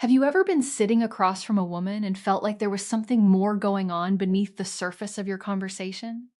Have you ever been sitting across from a woman and felt like there was something more going on beneath the surface of your conversation?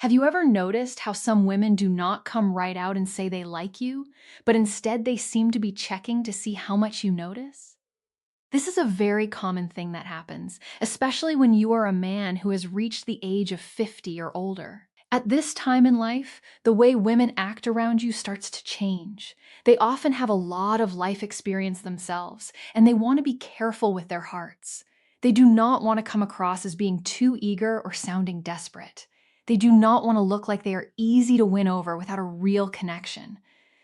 Have you ever noticed how some women do not come right out and say they like you, but instead they seem to be checking to see how much you notice? This is a very common thing that happens, especially when you are a man who has reached the age of 50 or older. At this time in life, the way women act around you starts to change. They often have a lot of life experience themselves, and they want to be careful with their hearts. They do not want to come across as being too eager or sounding desperate. They do not want to look like they are easy to win over without a real connection.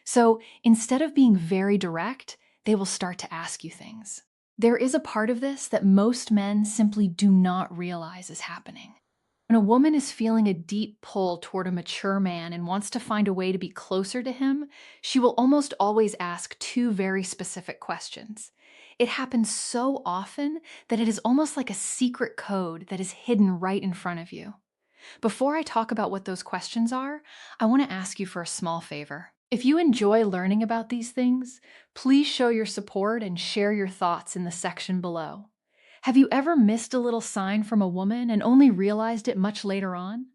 So instead of being very direct, they will start to ask you things. There is a part of this that most men simply do not realize is happening. When a woman is feeling a deep pull toward a mature man and wants to find a way to be closer to him, she will almost always ask two very specific questions. It happens so often that it is almost like a secret code that is hidden right in front of you. Before I talk about what those questions are, I want to ask you for a small favor. If you enjoy learning about these things, please show your support and share your thoughts in the section below. Have you ever missed a little sign from a woman and only realized it much later on?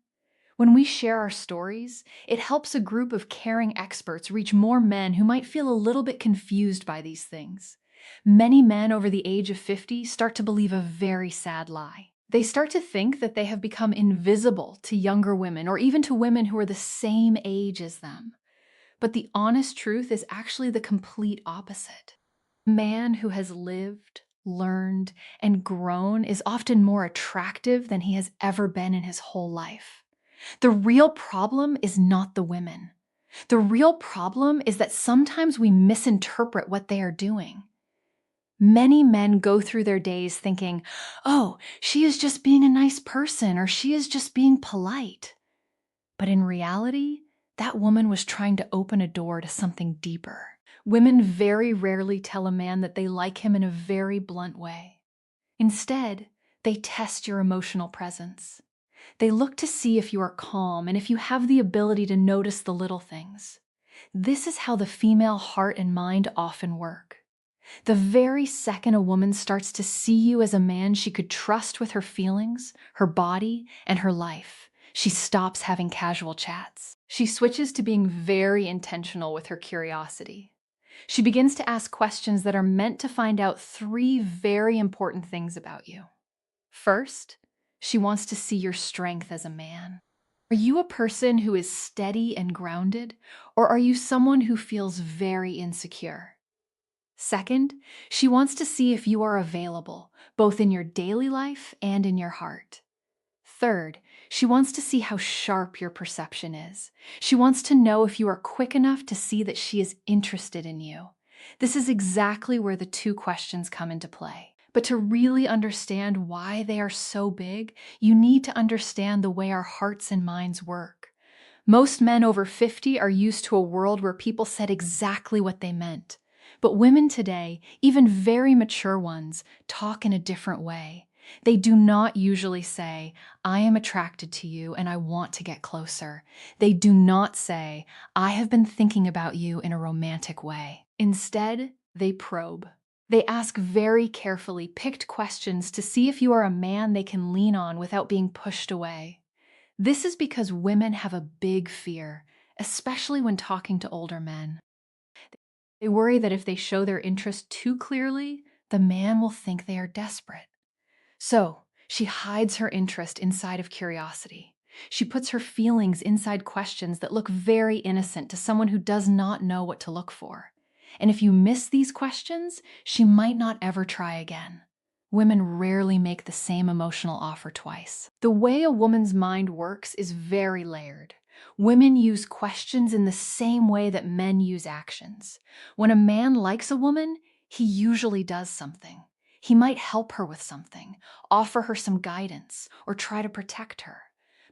When we share our stories, it helps a group of caring experts reach more men who might feel a little bit confused by these things. Many men over the age of 50 start to believe a very sad lie. They start to think that they have become invisible to younger women or even to women who are the same age as them. But the honest truth is actually the complete opposite. A man who has lived, learned, and grown is often more attractive than he has ever been in his whole life. The real problem is not the women. The real problem is that sometimes we misinterpret what they are doing. Many men go through their days thinking, oh, she is just being a nice person or she is just being polite. But in reality, that woman was trying to open a door to something deeper. Women very rarely tell a man that they like him in a very blunt way. Instead, they test your emotional presence. They look to see if you are calm and if you have the ability to notice the little things. This is how the female heart and mind often work. The very second a woman starts to see you as a man she could trust with her feelings, her body, and her life, she stops having casual chats. She switches to being very intentional with her curiosity. She begins to ask questions that are meant to find out three very important things about you. First, she wants to see your strength as a man. Are you a person who is steady and grounded, or are you someone who feels very insecure? Second, she wants to see if you are available, both in your daily life and in your heart. Third, she wants to see how sharp your perception is. She wants to know if you are quick enough to see that she is interested in you. This is exactly where the two questions come into play. But to really understand why they are so big, you need to understand the way our hearts and minds work. Most men over 50 are used to a world where people said exactly what they meant. But women today, even very mature ones, talk in a different way. They do not usually say, I am attracted to you and I want to get closer. They do not say, I have been thinking about you in a romantic way. Instead, they probe. They ask very carefully picked questions to see if you are a man they can lean on without being pushed away. This is because women have a big fear, especially when talking to older men. They worry that if they show their interest too clearly, the man will think they are desperate. So, she hides her interest inside of curiosity. She puts her feelings inside questions that look very innocent to someone who does not know what to look for. And if you miss these questions, she might not ever try again. Women rarely make the same emotional offer twice. The way a woman's mind works is very layered. Women use questions in the same way that men use actions. When a man likes a woman, he usually does something. He might help her with something, offer her some guidance, or try to protect her.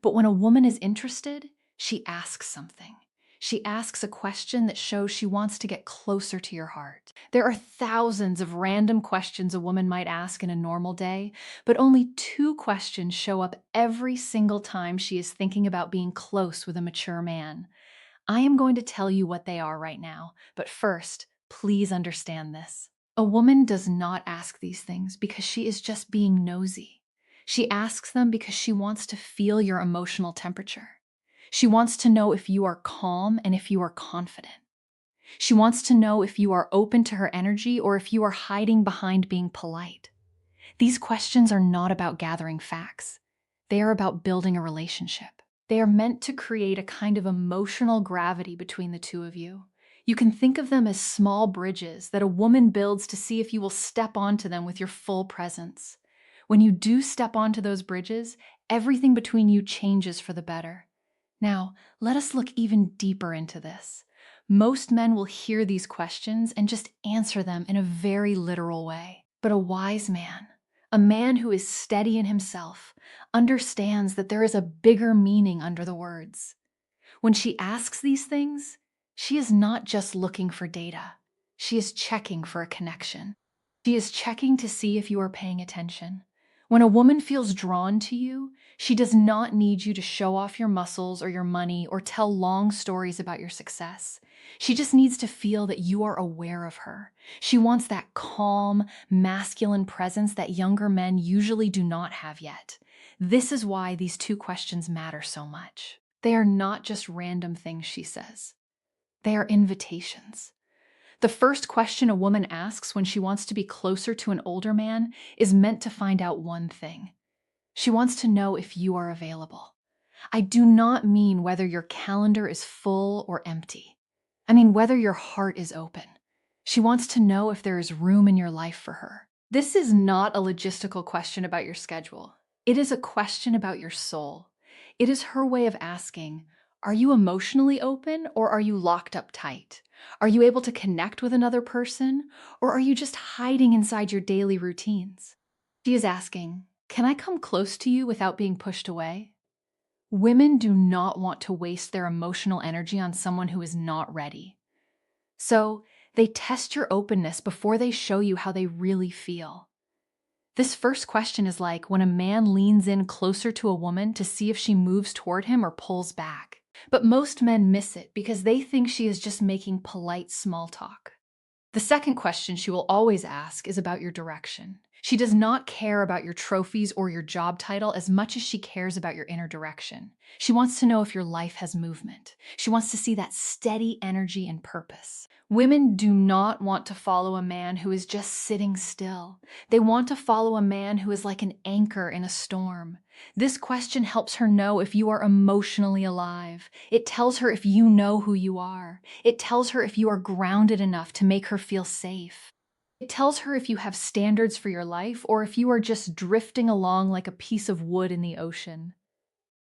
But when a woman is interested, she asks something. She asks a question that shows she wants to get closer to your heart. There are thousands of random questions a woman might ask in a normal day, but only 2 questions show up every single time she is thinking about being close with a mature man. I am going to tell you what they are right now, but first, please understand this. A woman does not ask these things because she is just being nosy. She asks them because she wants to feel your emotional temperature. She wants to know if you are calm and if you are confident. She wants to know if you are open to her energy or if you are hiding behind being polite. These questions are not about gathering facts. They are about building a relationship. They are meant to create a kind of emotional gravity between the two of you. You can think of them as small bridges that a woman builds to see if you will step onto them with your full presence. When you do step onto those bridges, everything between you changes for the better. Now, let us look even deeper into this. Most men will hear these questions and just answer them in a very literal way. But a wise man, a man who is steady in himself, understands that there is a bigger meaning under the words. When she asks these things, she is not just looking for data. She is checking for a connection. She is checking to see if you are paying attention. When a woman feels drawn to you, she does not need you to show off your muscles or your money or tell long stories about your success. She just needs to feel that you are aware of her. She wants that calm, masculine presence that younger men usually do not have yet. This is why these two questions matter so much. They are not just random things she says. They are invitations. The first question a woman asks when she wants to be closer to an older man is meant to find out one thing. She wants to know if you are available. I do not mean whether your calendar is full or empty. I mean whether your heart is open. She wants to know if there is room in your life for her. This is not a logistical question about your schedule. It is a question about your soul. It is her way of asking, are you emotionally open or are you locked up tight? Are you able to connect with another person or are you just hiding inside your daily routines? She is asking, can I come close to you without being pushed away? Women do not want to waste their emotional energy on someone who is not ready. So they test your openness before they show you how they really feel. This first question is like when a man leans in closer to a woman to see if she moves toward him or pulls back. But most men miss it because they think she is just making polite small talk. The second question she will always ask is about your direction. She does not care about your trophies or your job title as much as she cares about your inner direction. She wants to know if your life has movement. She wants to see that steady energy and purpose. Women do not want to follow a man who is just sitting still. They want to follow a man who is like an anchor in a storm. This question helps her know if you are emotionally alive. It tells her if you know who you are. It tells her if you are grounded enough to make her feel safe. It tells her if you have standards for your life or if you are just drifting along like a piece of wood in the ocean.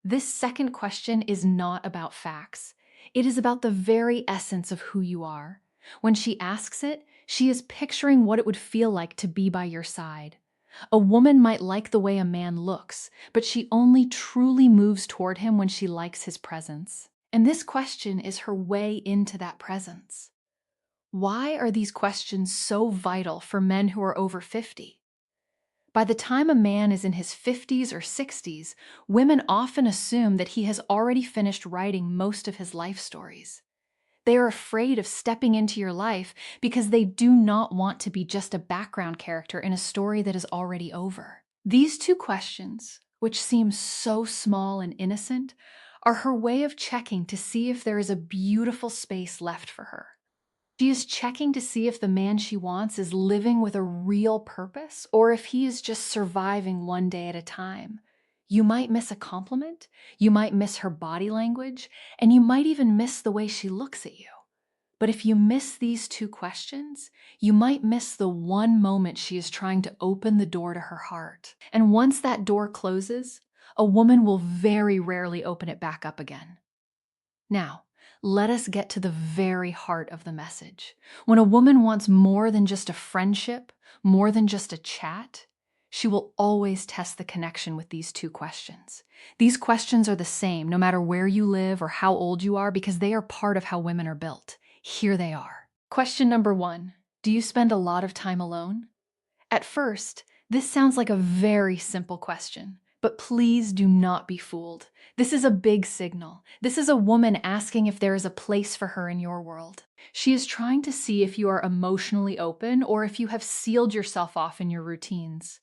This second question is not about facts. It is about the very essence of who you are. When she asks it, she is picturing what it would feel like to be by your side. A woman might like the way a man looks, but she only truly moves toward him when she likes his presence. And this question is her way into that presence. Why are these questions so vital for men who are over 50? By the time a man is in his 50s or 60s, women often assume that he has already finished writing most of his life stories. They are afraid of stepping into your life because they do not want to be just a background character in a story that is already over. These two questions, which seem so small and innocent, are her way of checking to see if there is a beautiful space left for her. She is checking to see if the man she wants is living with a real purpose or if he is just surviving one day at a time. You might miss a compliment, you might miss her body language, and you might even miss the way she looks at you. But if you miss these two questions, you might miss the one moment she is trying to open the door to her heart. And once that door closes, a woman will very rarely open it back up again. Now, let us get to the very heart of the message. When a woman wants more than just a friendship, more than just a chat, she will always test the connection with these two questions. These questions are the same no matter where you live or how old you are because they are part of how women are built. Here they are. Question number 1. Do you spend a lot of time alone? At first, this sounds like a very simple question, But please do not be fooled. This is a big signal. This is a woman asking if there is a place for her in your world. She is trying to see if you are emotionally open or if you have sealed yourself off in your routines.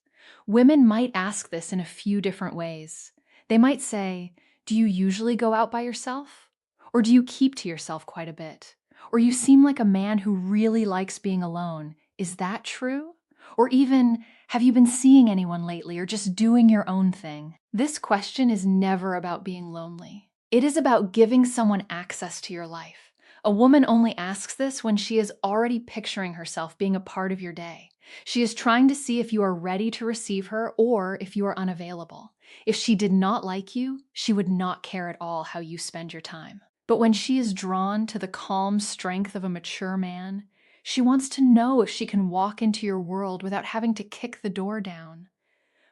Women might ask this in a few different ways. They might say, "Do you usually go out by yourself? Or do you keep to yourself quite a bit? Or you seem like a man who really likes being alone. Is that true?" Or even, "Have you been seeing anyone lately or just doing your own thing?" This question is never about being lonely. It is about giving someone access to your life. A woman only asks this when she is already picturing herself being a part of your day. She is trying to see if you are ready to receive her or if you are unavailable. If she did not like you, she would not care at all how you spend your time. But when she is drawn to the calm strength of a mature man, she wants to know if she can walk into your world without having to kick the door down.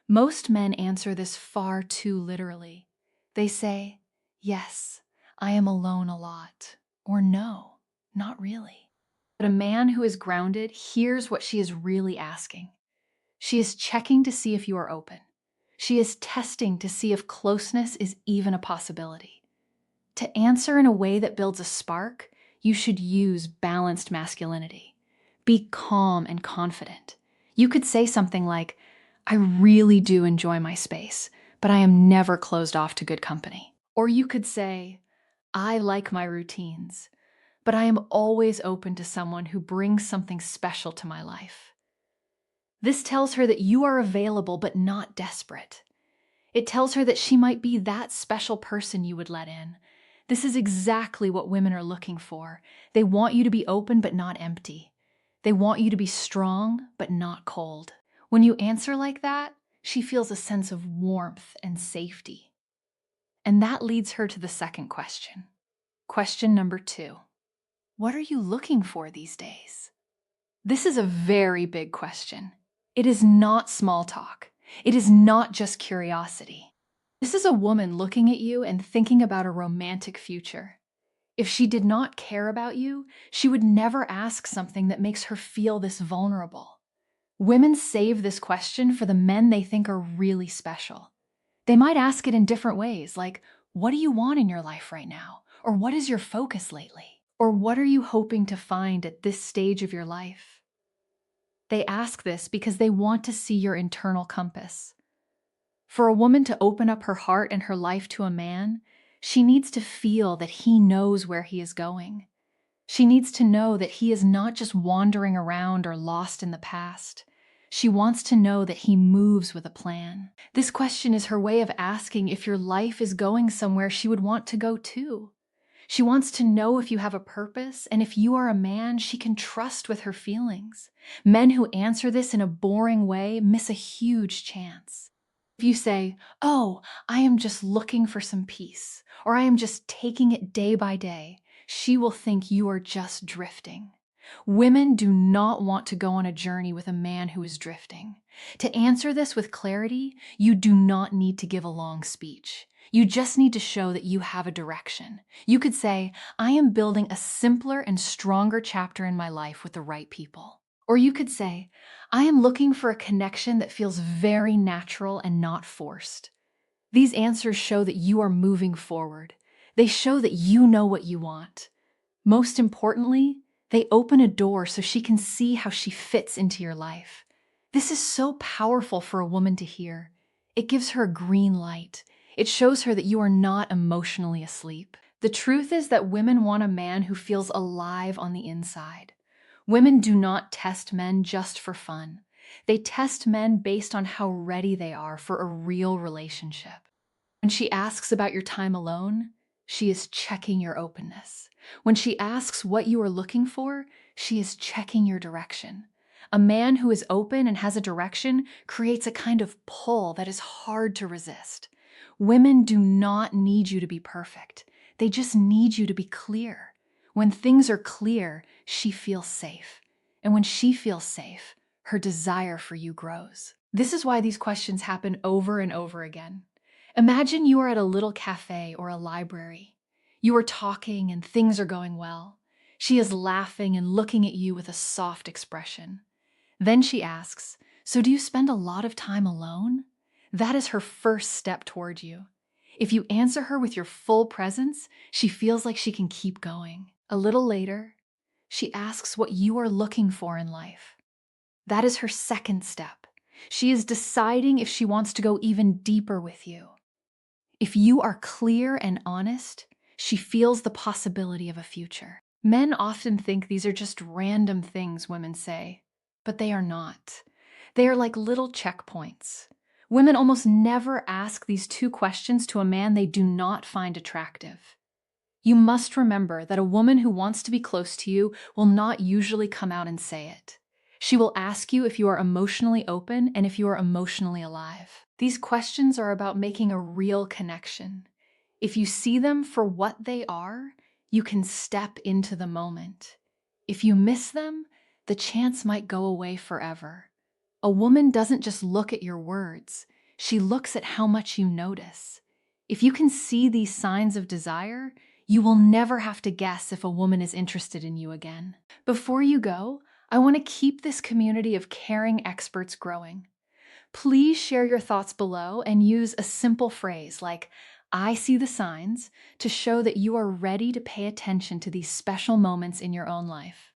Most men answer this far too literally. They say, "Yes, I am alone a lot," or "No, not really." But a man who is grounded hears what she is really asking. She is checking to see if you are open. She is testing to see if closeness is even a possibility. To answer in a way that builds a spark, you should use balanced masculinity. Be calm and confident. You could say something like, "I really do enjoy my space, but I am never closed off to good company." Or you could say, "I like my routines, but I am always open to someone who brings something special to my life." This tells her that you are available but not desperate. It tells her that she might be that special person you would let in. This is exactly what women are looking for. They want you to be open but not empty. They want you to be strong but not cold. When you answer like that, she feels a sense of warmth and safety. And that leads her to the second question. Question number 2. What are you looking for these days? This is a very big question. It is not small talk. It is not just curiosity. This is a woman looking at you and thinking about a romantic future. If she did not care about you, she would never ask something that makes her feel this vulnerable. Women save this question for the men they think are really special. They might ask it in different ways, like, "What do you want in your life right now?" Or "What is your focus lately?" Or "What are you hoping to find at this stage of your life?" They ask this because they want to see your internal compass. For a woman to open up her heart and her life to a man, she needs to feel that he knows where he is going. She needs to know that he is not just wandering around or lost in the past. She wants to know that he moves with a plan. This question is her way of asking if your life is going somewhere she would want to go too. She wants to know if you have a purpose, and if you are a man she can trust with her feelings. Men who answer this in a boring way miss a huge chance. If you say, "Oh, I am just looking for some peace," or "I am just taking it day by day," she will think you are just drifting. Women do not want to go on a journey with a man who is drifting. To answer this with clarity, you do not need to give a long speech. You just need to show that you have a direction. You could say, "I am building a simpler and stronger chapter in my life with the right people." Or you could say, "I am looking for a connection that feels very natural and not forced." These answers show that you are moving forward. They show that you know what you want. Most importantly, they open a door so she can see how she fits into your life. This is so powerful for a woman to hear. It gives her a green light. It shows her that you are not emotionally asleep. The truth is that women want a man who feels alive on the inside. Women do not test men just for fun. They test men based on how ready they are for a real relationship. When she asks about your time alone, she is checking your openness. When she asks what you are looking for, she is checking your direction. A man who is open and has a direction creates a kind of pull that is hard to resist. Women do not need you to be perfect. They just need you to be clear. When things are clear, she feels safe. And when she feels safe, her desire for you grows. This is why these questions happen over and over again. Imagine you are at a little cafe or a library. You are talking and things are going well. She is laughing and looking at you with a soft expression. Then she asks, "So do you spend a lot of time alone?" That is her first step toward you. If you answer her with your full presence, she feels like she can keep going. A little later, she asks what you are looking for in life. That is her second step. She is deciding if she wants to go even deeper with you. If you are clear and honest, she feels the possibility of a future. Men often think these are just random things women say, but they are not. They are like little checkpoints. Women almost never ask these two questions to a man they do not find attractive. You must remember that a woman who wants to be close to you will not usually come out and say it. She will ask you if you are emotionally open and if you are emotionally alive. These questions are about making a real connection. If you see them for what they are, you can step into the moment. If you miss them, the chance might go away forever. A woman doesn't just look at your words, she looks at how much you notice. If you can see these signs of desire, you will never have to guess if a woman is interested in you again. Before you go, I want to keep this community of caring experts growing. Please share your thoughts below and use a simple phrase like, "I see the signs," to show that you are ready to pay attention to these special moments in your own life.